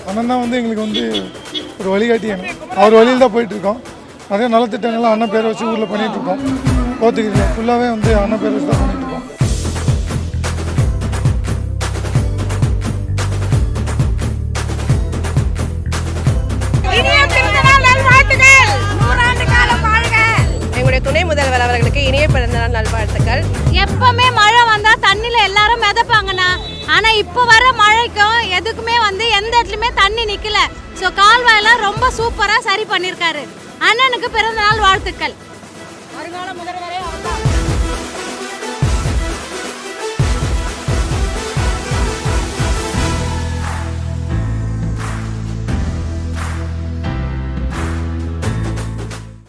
அண்ணன் தான் வந்து எங்களுக்கு வந்து ஒரு வழிகாட்டி. அவர் வழியில் தான் போயிட்டுருக்கோம். நிறைய நலத்திட்டங்கள்லாம் அண்ணன் பேரை வச்சு ஊரில் பண்ணிகிட்ருக்கோம். கோத்தகிரியில் ஃபுல்லாகவே வந்து அண்ணன் பேரை வச்சு தான் பண்ணிகிட்ருக்கோம். எங்களுடைய துணை முதல்வர் அவர்களுக்கு இனிய பிறந்தநாள் நல்வாழ்த்துக்கள். எப்பவுமே மழை வந்தா தண்ணில எல்லாரும் மிதப்பாங்கண்ணா. ஆனா இப்போ வர மழைக்கும் எதுக்குமே வந்து எந்த இடத்துலயுமே தண்ணி நிக்கல. ஸோ கால்வாயெல்லாம் ரொம்ப சூப்பரா சரி பண்ணியிருக்காரு. அண்ணனுக்கு பிறந்தநாள் வாழ்த்துக்கள். வருங்கால முதல்வரே